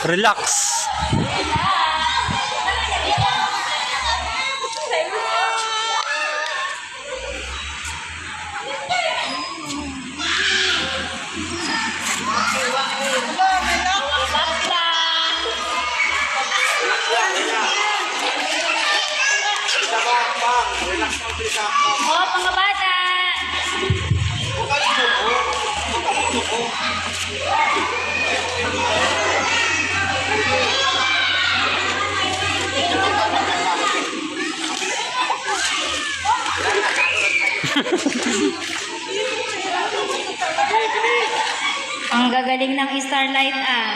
Relax. Oh, mga bata! Ang gagaling ng Starlight ah.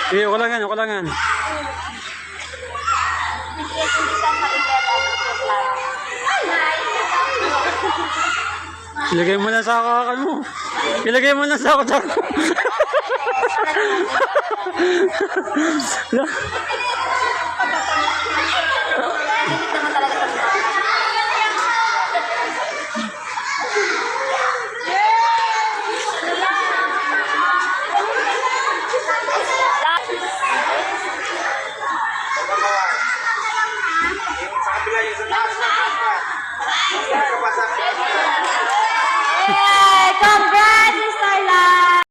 Sige, kulangan, kulangan. Ilagay mo na sa kakan mo. Ilagay mo na sa kakan mo.